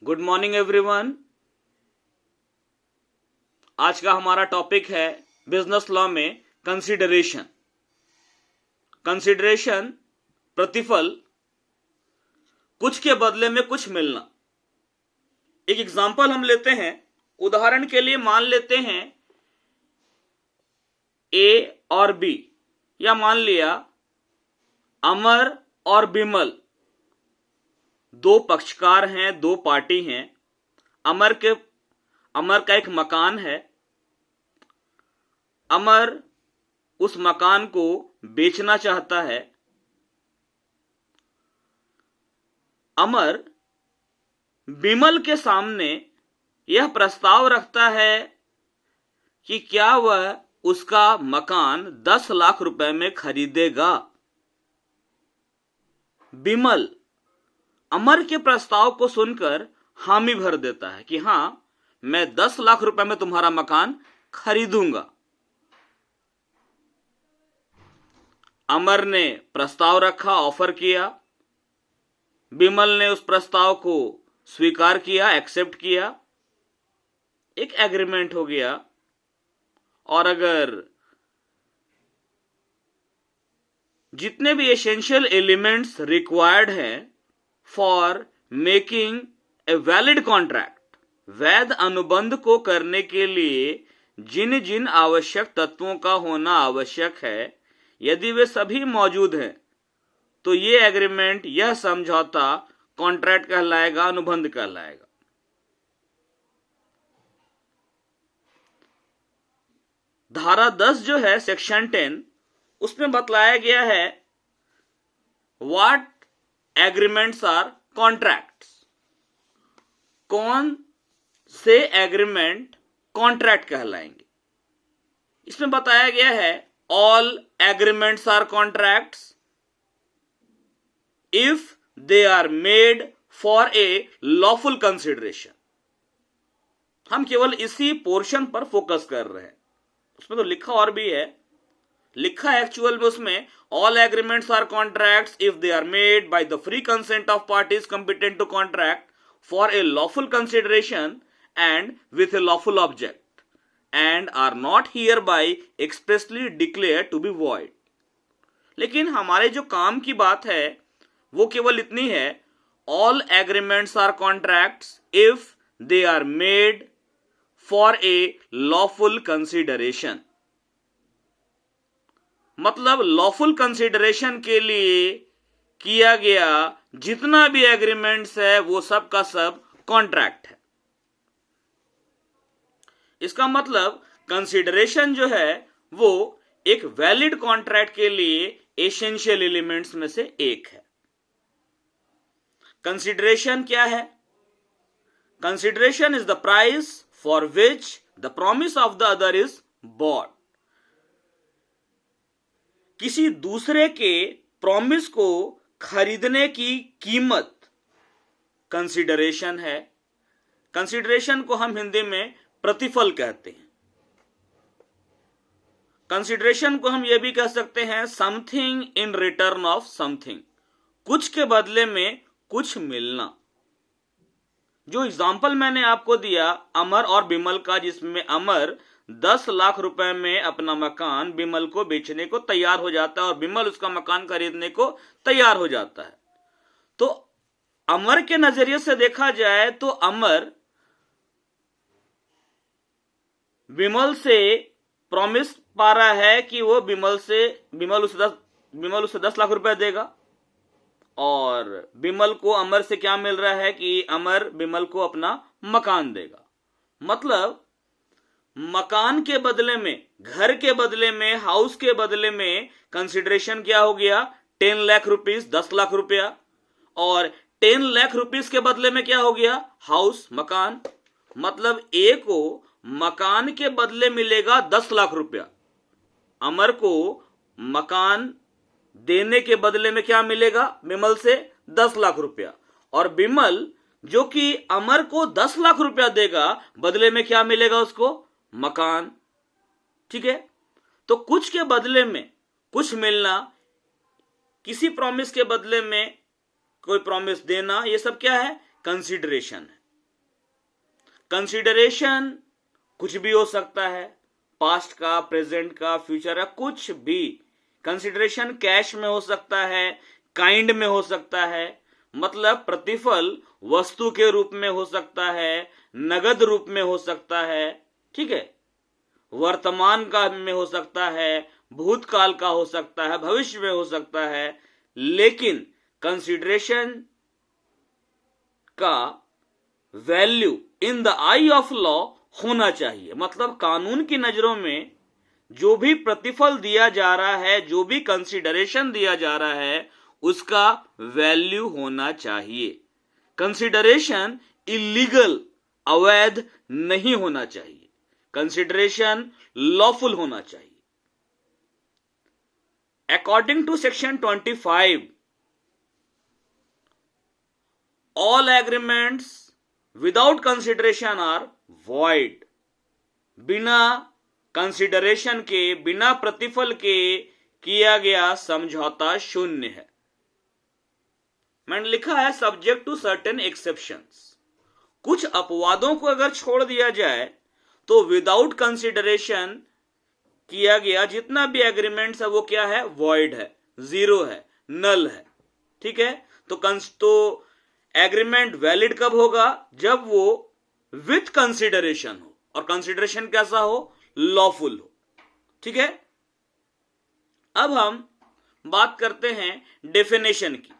Good morning everyone. आज का हमारा टॉपिक है बिजनेस लॉ में कंसीडरेशन। कंसीडरेशन प्रतिफल, कुछ के बदले में कुछ मिलना। एक एग्जांपल हम लेते हैं। उदाहरण के लिए मान लेते हैं ए और बी, या मान लिया अमर और बिमल दो पक्षकार हैं, दो पार्टी हैं। अमर का एक मकान है। अमर उस मकान को बेचना चाहता है। अमर बिमल के सामने यह प्रस्ताव रखता है कि क्या वह उसका मकान 10 लाख रुपए में खरीदेगा। बिमल अमर के प्रस्ताव को सुनकर हामी भर देता है कि हां, मैं 10 लाख रुपए में तुम्हारा मकान खरीदूंगा। अमर ने प्रस्ताव रखा, ऑफर किया। बिमल ने उस प्रस्ताव को स्वीकार किया, एक्सेप्ट किया। एक एग्रीमेंट हो गया। और अगर जितने भी एसेंशियल एलिमेंट्स रिक्वायर्ड हैं for making a valid contract, वैध अनुबंध को करने के लिए जिन जिन आवश्यक तत्वों का होना आवश्यक है, यदि वे सभी मौजूद हैं तो ये एग्रीमेंट, यह समझौता कॉन्ट्रैक्ट कहलाएगा, अनुबंध कहलाएगा। धारा 10 जो है, सेक्शन 10, उसमें बतलाया गया है व्हाट एग्रीमेंट्स आर कॉन्ट्रैक्ट्स। कौन से एग्रीमेंट कॉन्ट्रैक्ट कहलाएंगे। इसमें बताया गया है all agreements are contracts if they are made for a lawful consideration. हम केवल इसी पोर्शन पर फोकस कर रहे हैं। उसमें तो लिखा और भी है, लिखा है एक्चुअल में उसमें all agreements are contracts if they are made by the free consent of parties competent to contract for a lawful consideration and with a lawful object and are not hereby expressly declare to be void. लेकिन हमारे जो काम की बात है वो केवल इतनी है, all agreements are contracts if they are made for a lawful consideration. मतलब लॉफुल कंसिडरेशन के लिए किया गया जितना भी एग्रीमेंट्स है वो सब का सब कॉन्ट्रैक्ट है। इसका मतलब कंसिडरेशन जो है वो एक वैलिड कॉन्ट्रैक्ट के लिए एसेंशियल एलिमेंट्स में से एक है। कंसिडरेशन क्या है? Consideration is the price for which the promise of the other is bought. किसी दूसरे के प्रॉमिस को खरीदने की कीमत कंसिडरेशन है। कंसिडरेशन को हम हिंदी में प्रतिफल कहते हैं। कंसिडरेशन को हम यह भी कह सकते हैं something in return of something, कुछ के बदले में कुछ मिलना। जो एग्जाम्पल मैंने आपको दिया अमर और बिमल का, जिसमें अमर 10 लाख रुपए में अपना मकान बिमल को बेचने को तैयार हो जाता है और बिमल उसका मकान खरीदने को तैयार हो जाता है। तो अमर के नजरिए से देखा जाए तो अमर बिमल से प्रॉमिस पा रहा है कि वो बिमल उसे 10 लाख रुपए देगा, और बिमल को अमर से क्या मिल रहा है कि अमर बिमल को अपना मकान देगा। मतलब मकान के बदले में, घर के बदले में, हाउस के बदले में कंसिडरेशन क्या हो गया? 10 लाख रुपीस, 10 लाख रुपया। और 10 लाख रुपीस के बदले में क्या हो गया? हाउस, मकान। मतलब ए को मकान के बदले मिलेगा 10 लाख रुपया, अमर को मकान देने के बदले में क्या मिलेगा? बिमल से 10 लाख रुपया। और बिमल जो कि अमर को 10 लाख रुपया देगा, बदले में क्या मिलेगा उसको? मकान। ठीक है। तो कुछ के बदले में कुछ मिलना, किसी प्रॉमिस के बदले में कोई प्रॉमिस देना, ये सब क्या है? कंसिडरेशन है। कंसिडरेशन कुछ भी हो सकता है, पास्ट का, प्रेजेंट का, फ्यूचर का, कुछ भी। कंसिडरेशन कैश में हो सकता है, काइंड में हो सकता है, मतलब प्रतिफल वस्तु के रूप में हो सकता है, नगद रूप में हो सकता है, ठीक है, वर्तमान काल में हो सकता है, भूतकाल का हो सकता है, भविष्य में हो सकता है। लेकिन कंसिडरेशन का value in the eye of law होना चाहिए, मतलब कानून की नजरों में जो भी प्रतिफल दिया जा रहा है, जो भी कंसिडरेशन दिया जा रहा है, उसका वैल्यू होना चाहिए। कंसिडरेशन इलीगल, अवैध नहीं होना चाहिए। कंसिडरेशन लॉफुल होना चाहिए। According to section 25, all agreements without consideration are void. बिना कंसिडरेशन के, बिना प्रतिफल के किया गया समझौता शून्य है। मैंने लिखा है सब्जेक्ट टू सर्टेन एक्सेप्शंस। कुछ अपवादों को अगर छोड़ दिया जाए तो विदाउट कंसिडरेशन किया गया जितना भी एग्रीमेंट्स है वो क्या है, वॉइड है, जीरो है, नल है, ठीक है। तो एग्रीमेंट वैलिड कब होगा, जब वो विथ कंसिडरेशन हो, और कंसिडरेशन कैसा हो, लॉफुल हो, ठीक है। अब हम बात करते हैं डेफिनेशन की।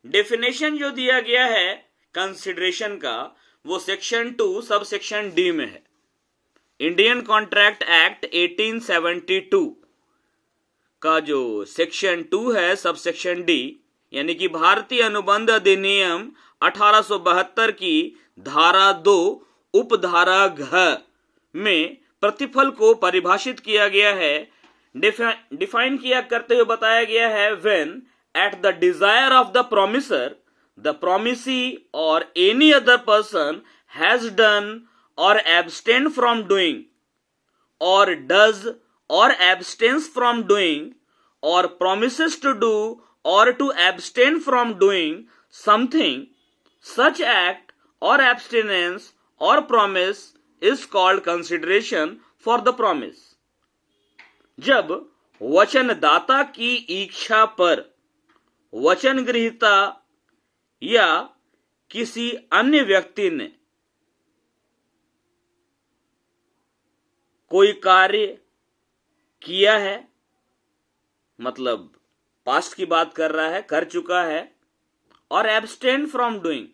डेफिनेशन जो दिया गया है कंसिडरेशन का, वो सेक्शन 2 सब सेक्शन डी में है। इंडियन कॉन्ट्रैक्ट एक्ट 1872 का जो सेक्शन 2 है, सब सेक्शन डी, यानी कि भारतीय अनुबंध अधिनियम 1872 की धारा 2 उपधारा घ में प्रतिफल को परिभाषित किया गया है, डिफाइन किया करते हुए बताया गया है, when at the desire of the promisor the promisee or any other person has done or abstain from doing or does or abstains from doing or promises to do or to abstain from doing something, such act or abstinence or promise is called consideration for the promise. जब वचनदाता की इच्छा पर वचन ग्रहीता या किसी अन्य व्यक्ति ने कोई कार्य किया है, मतलब पास्ट की बात कर रहा है, कर चुका है, और एब्सटेन फ्रॉम डूइंग,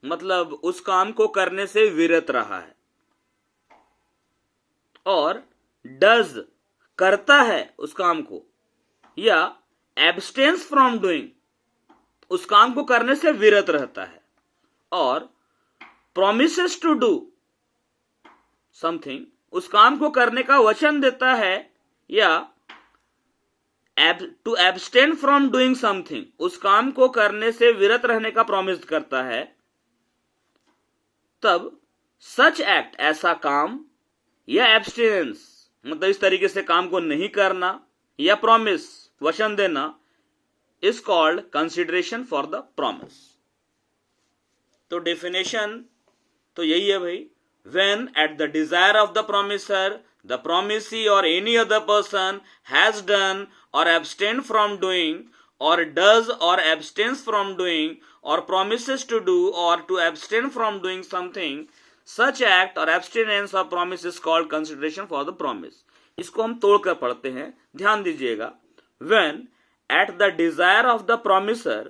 मतलब उस काम को करने से विरत रहा है, और डज करता है उस काम को, या एब्सटेन्स फ्रॉम डूइंग उस काम को करने से विरत रहता है, और प्रोमिसेस टू डू समथिंग उस काम को करने का वचन देता है, या to abstain from doing something उस काम को करने से विरत रहने का प्रॉमिस करता है, तब सच एक्ट ऐसा काम, या एब्सटेनेंस मतलब इस तरीके से काम को नहीं करना, या प्रॉमिस वचन देना, is called consideration for the promise. तो डेफिनेशन तो यही है भाई, when at the desire of the promiser the promisee or any other person has done or abstained from doing or does or abstains from doing or promises to do or to abstain from doing something, such act or abstinence or promise is called consideration for the promise. इसको हम तोड़कर पढ़ते हैं, ध्यान दीजिएगा। when at the desire of the promiser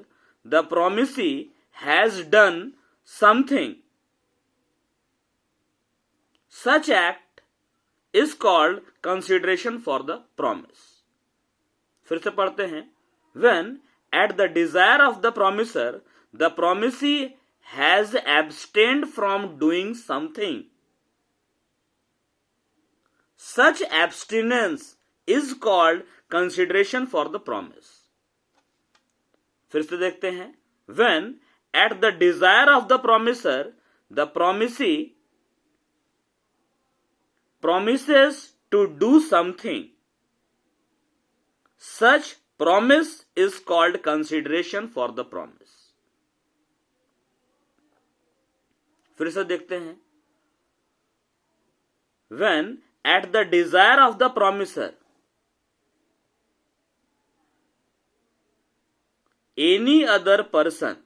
the promisee has done something, such act is called consideration for the promise. फिर से पढ़ते हैं, when at the desire of the promiser the promisee has abstained from doing something, such abstinence is called consideration for the promise. फिर से देखते हैं, when at the desire of the promiser the promisee promises to do something, such promise is called consideration for the promise. फिर से देखते हैं, when at the desire of the promiser any other person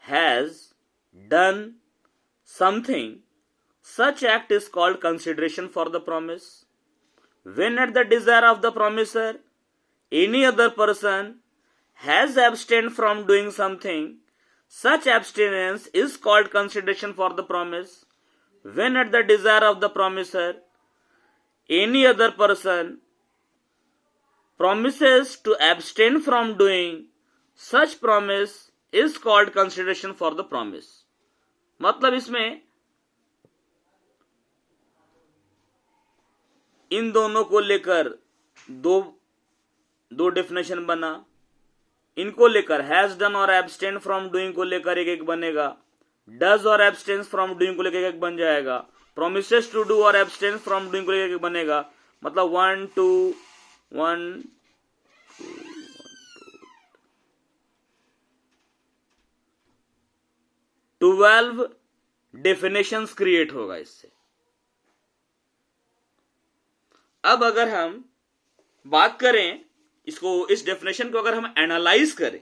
has done something, such act is called consideration for the promise. When at the desire of the promiser any other person has abstained from doing something, such abstinence is called consideration for the promise. When at the desire of the promiser any other person promises to abstain from doing, such promise is called consideration for the promise. मतलब इसमें इन दोनों को लेकर दो definition बना. इनको लेकर has done और एब्सटेन फ्रॉम डूइंग को लेकर एक एक बनेगा. डज और एब्सटेन्स फ्रॉम डूइंग को लेकर एक बन जाएगा. प्रोमिसेस टू डू और एब्सटेन्स फ्रॉम डूइंग को लेकर एक बनेगा. मतलब 1 2 1 12 डेफिनेशंस क्रिएट होगा इससे. अब अगर हम बात करें इसको, इस डेफिनेशन को अगर हम एनालाइज करें,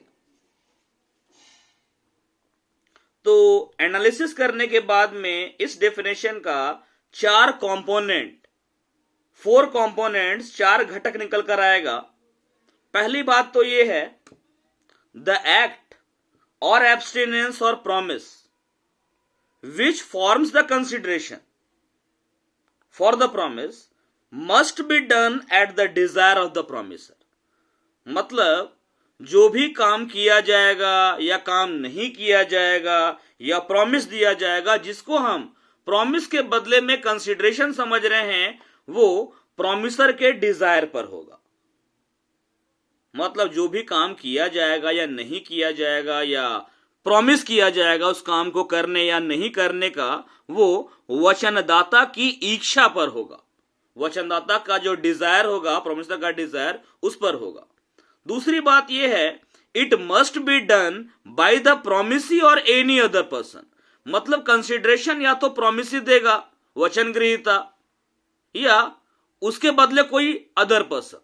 तो एनालिसिस करने के बाद में इस डेफिनेशन का 4 कंपोनेंट्स 4 घटक निकल कर आएगा. पहली बात तो ये है, द एक्ट और एब्स्टिनेंस और promise which forms the consideration for the promise must be done at the desire of the promiser. मतलब जो भी काम किया जाएगा या काम नहीं किया जाएगा या प्रॉमिस दिया जाएगा, जिसको हम प्रॉमिस के बदले में कंसिडरेशन समझ रहे हैं, वो प्रॉमिसर के डिजायर पर होगा. मतलब जो भी काम किया जाएगा या नहीं किया जाएगा या प्रॉमिस किया जाएगा उस काम को करने या नहीं करने का, वो वचनदाता की इच्छा पर होगा. वचनदाता का जो डिजायर होगा, प्रॉमिसर का डिजायर, उस पर होगा. दूसरी बात यह है, it must be done by the promisee or any other person. मतलब कंसिडरेशन या तो प्रॉमिसी देगा वचन ग्रहीता, या उसके बदले कोई अदर पर्सन.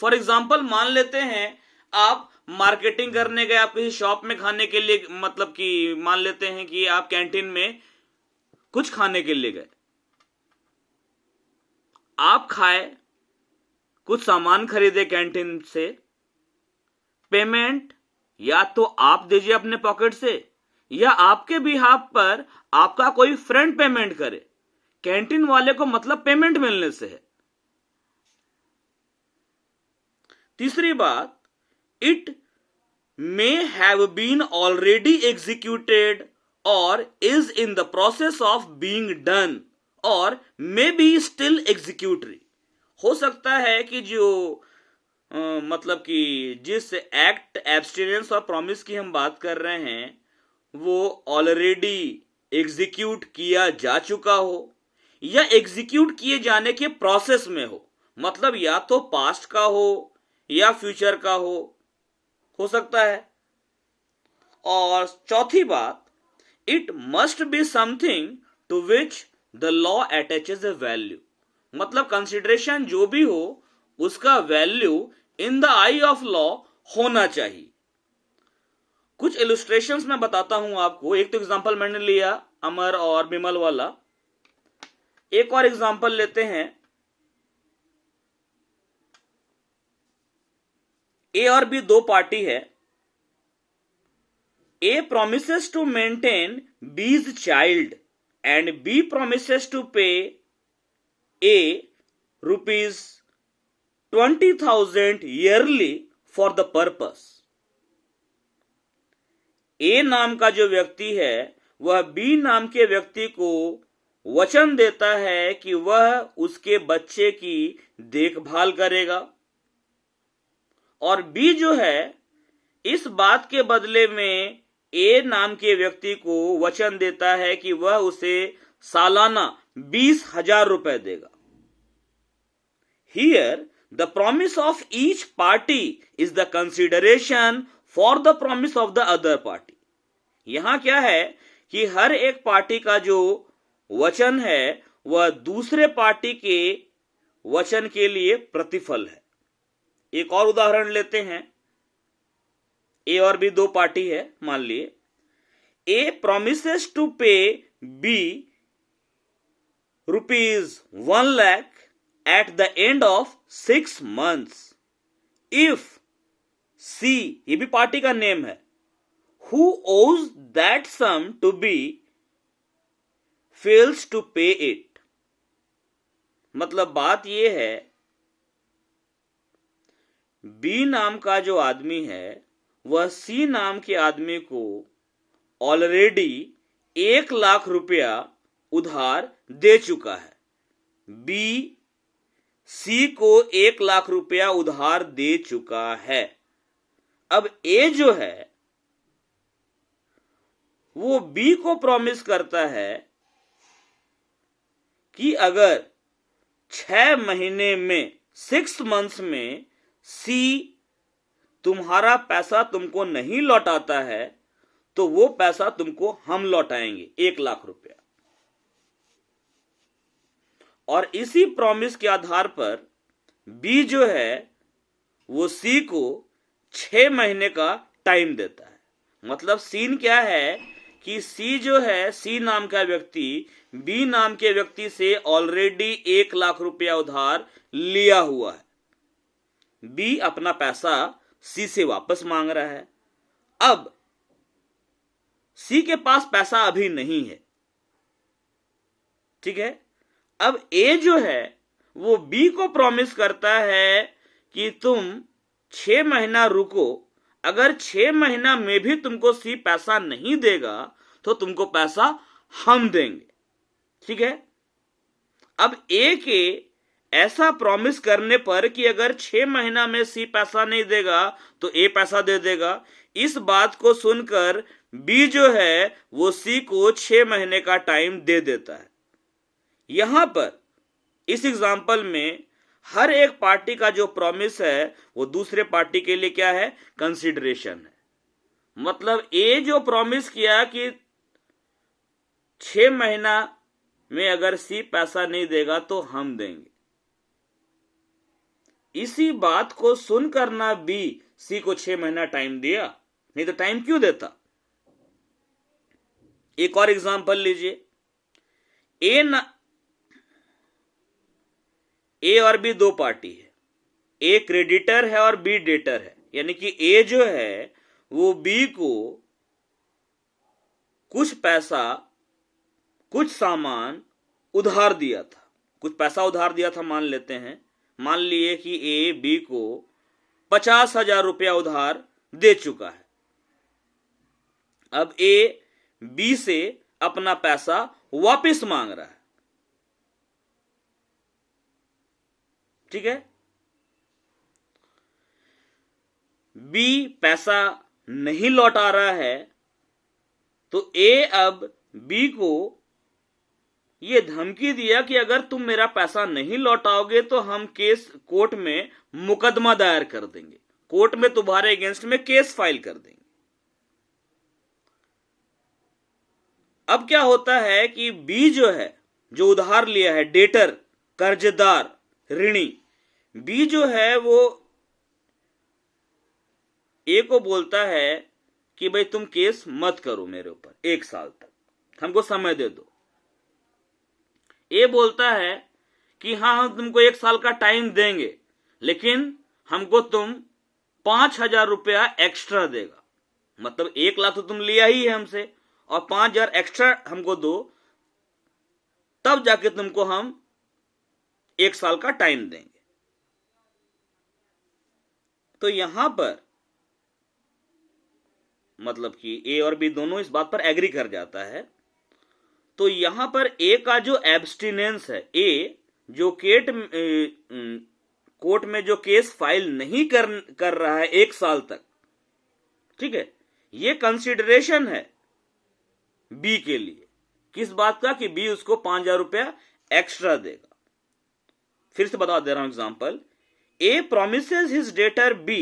फॉर एग्जाम्पल मान लेते हैं आप मार्केटिंग करने गए, आप किसी शॉप में खाने के लिए, मतलब कि मान लेते हैं कि आप कैंटीन में कुछ खाने के लिए गए, आप खाए, कुछ सामान खरीदे कैंटीन से, पेमेंट या तो आप दीजिए अपने पॉकेट से या आपके बिहाफ पर आपका कोई फ्रेंड पेमेंट करे. कैंटीन वाले को मतलब पेमेंट मिलने से है. तीसरी बात, it may have been already executed or is in the process of being done or may be still executory. हो सकता है कि जो मतलब कि जिस एक्ट, एब्स्टिनेंस और प्रॉमिस की हम बात कर रहे हैं, वो ऑलरेडी एग्जीक्यूट किया जा चुका हो या एग्जीक्यूट किए जाने के प्रोसेस में हो. मतलब या तो पास्ट का हो या फ्यूचर का हो सकता है. और चौथी बात, it must be something to which the law attaches a value. मतलब कंसिडरेशन जो भी हो उसका value in the eye of law होना चाहिए. कुछ इलस्ट्रेशंस मैं बताता हूं आपको. एक तो एग्जांपल मैंने लिया अमर और बिमल वाला. एक और एग्जांपल लेते हैं. ए और बी दो पार्टी है. A promises to maintain B's child and B promises to pay A rupees 20,000 yearly for the purpose. A नाम का जो व्यक्ति है वह B नाम के व्यक्ति को वचन देता है कि वह उसके बच्चे की देखभाल करेगा, और B जो है इस बात के बदले में ए नाम के व्यक्ति को वचन देता है कि वह उसे सालाना 20,000 रुपए देगा. Here the promise of each party is the consideration for the promise of the other party. यहां क्या है कि हर एक पार्टी का जो वचन है वह दूसरे पार्टी के वचन के लिए प्रतिफल है। एक और उदाहरण लेते हैं। ए और बी दो पार्टी है, मान लिए ए प्रोमिसेस टू पे B ₹1 lakh at the end of 6 months if C, ये भी पार्टी का नेम है, who owes that sum to B fails to pay it। मतलब बात यह है, बी नाम का जो आदमी है वह सी नाम के आदमी को ऑलरेडी 1 लाख रुपया उधार दे चुका है। बी सी को 1 लाख रुपया उधार दे चुका है। अब ए जो है वो बी को प्रॉमिस करता है कि अगर 6 महीने में 6 months में सी तुम्हारा पैसा तुमको नहीं लौटाता है तो वो पैसा तुमको हम लौटाएंगे, 1 लाख रुपया। और इसी प्रॉमिस के आधार पर बी जो है वो सी को 6 महीने का टाइम देता है। मतलब सीन क्या है कि सी जो है, सी नाम का व्यक्ति बी नाम के व्यक्ति से ऑलरेडी 1 लाख रुपया उधार लिया हुआ है। बी अपना पैसा सी से वापस मांग रहा है। अब सी के पास पैसा अभी नहीं है, ठीक है। अब ए जो है वो बी को प्रॉमिस करता है कि तुम 6 महीना रुको, अगर 6 महीना में भी तुमको सी पैसा नहीं देगा तो तुमको पैसा हम देंगे, ठीक है। अब ए के ऐसा प्रॉमिस करने पर कि अगर 6 महीना में सी पैसा नहीं देगा तो ए पैसा दे देगा, इस बात को सुनकर बी जो है वो सी को 6 महीने का टाइम दे देता है। यहां पर इस एग्जाम्पल में हर एक पार्टी का जो प्रॉमिस है वो दूसरे पार्टी के लिए क्या है, कंसिडरेशन है। मतलब ए जो प्रॉमिस किया कि 6 महीना में अगर सी पैसा नहीं देगा तो हम देंगे, इसी बात को सुनकर ना बी सी को 6 महीना टाइम दिया, नहीं तो टाइम क्यों देता। एक और एग्जांपल लीजिए। ए और बी दो पार्टी है, ए क्रेडिटर है और बी डेटर है। यानी कि ए जो है वो बी को कुछ पैसा, कुछ सामान उधार दिया था, कुछ पैसा उधार दिया था मान लेते हैं। मान लिए कि ए बी को 50,000 रुपया उधार दे चुका है। अब ए बी से अपना पैसा वापस मांग रहा है, ठीक है। बी पैसा नहीं लौटा रहा है तो ए अब बी को ये धमकी दिया कि अगर तुम मेरा पैसा नहीं लौटाओगे तो हम कोर्ट में मुकदमा दायर कर देंगे, कोर्ट में तुम्हारे अगेंस्ट में केस फाइल कर देंगे। अब क्या होता है कि बी जो है, जो उधार लिया है, डेटर, कर्जदार, ऋणी, बी जो है वो ए को बोलता है कि भाई तुम केस मत करो मेरे ऊपर 1 साल तक, हमको समय दे दो। ए बोलता है कि हाँ हम तुमको 1 साल का टाइम देंगे, लेकिन हमको तुम 5,000 रुपया एक्स्ट्रा देगा। मतलब 1 लाख तो तुम लिया ही है हमसे और 5,000 एक्स्ट्रा हमको दो, तब जाके तुमको हम 1 साल का टाइम देंगे। तो यहां पर मतलब कि ए और बी दोनों इस बात पर एग्री कर जाता है। तो यहां पर ए का जो एब्स्टिनेंस है, ए जो कोर्ट में जो केस फाइल नहीं कर रहा है 1 साल तक, ठीक है, ये कंसिडरेशन है बी के लिए। किस बात का कि बी उसको 5,000 रुपया एक्स्ट्रा देगा। फिर से बता दे रहा हूं example. A promises his debtor B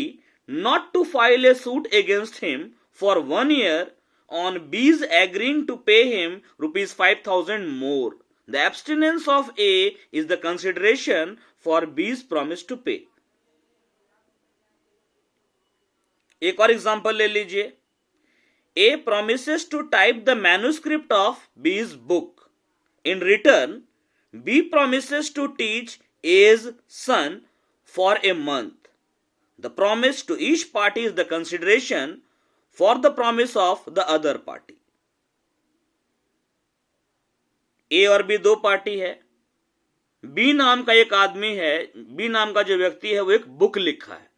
not to file a suit against him for 1 year on B's agreeing to pay him rupees 5,000 more. The abstinence of A is the consideration for B's promise to pay. एक और example ले लीजिए. A promises to type the manuscript of B's book. In return, B promises to teach A's son for a month. The promise to each party is the consideration for the promise of the other party. A और B दो party है. B नाम का एक आदमी है, B नाम का जो व्यक्ति है वो एक बुक लिखा है,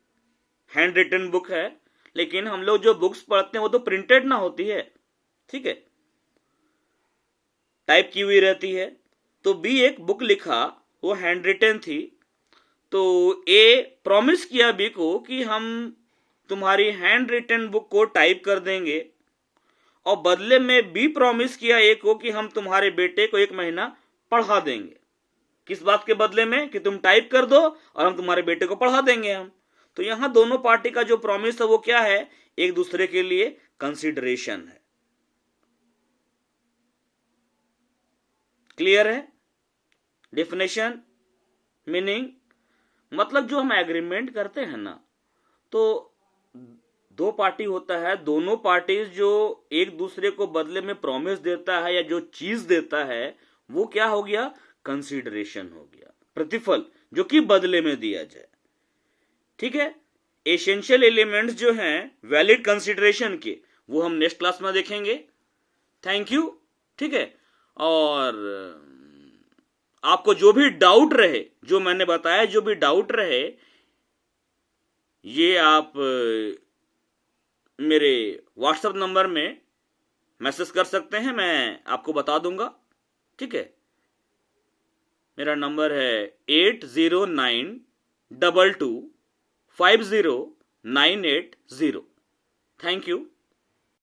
हैंड रिटन बुक है. लेकिन हम लोग जो बुक्स पढ़ते हैं वो तो प्रिंटेड ना होती है, ठीक है, टाइप की हुई रहती है. तो बी एक बुक लिखा, वो हैंड रिटन थी. तो ए प्रॉमिस किया बी को कि हम तुम्हारी हैंड रिटन बुक को टाइप कर देंगे, और बदले में बी प्रॉमिस किया ए को कि हम तुम्हारे बेटे को 1 महीना पढ़ा देंगे. किस बात के बदले में? कि तुम टाइप कर दो और हम तुम्हारे बेटे को पढ़ा देंगे हम. तो यहां दोनों पार्टी का जो प्रॉमिस है वो क्या है? एक दूसरे के लिए कंसीडरेशन है. क्लियर है? डेफिनेशन, मीनिंग, मतलब जो हम एग्रीमेंट करते हैं ना, तो दो पार्टी होता है, दोनों पार्टीज जो एक दूसरे को बदले में प्रॉमिस देता है या जो चीज देता है वो क्या हो गया? कंसीडरेशन हो गया, प्रतिफल जो कि बदले में दिया जाए. ठीक है. एसेंशियल एलिमेंट्स जो हैं वैलिड कंसीडरेशन के, वो हम नेक्स्ट क्लास में देखेंगे. Thank you. ठीक है. और आपको जो भी डाउट रहे, जो मैंने बताया, जो भी डाउट रहे, ये आप मेरे व्हाट्सएप नंबर में मैसेज कर सकते हैं, मैं आपको बता दूंगा. ठीक है. मेरा नंबर है 8092250980. Thank you.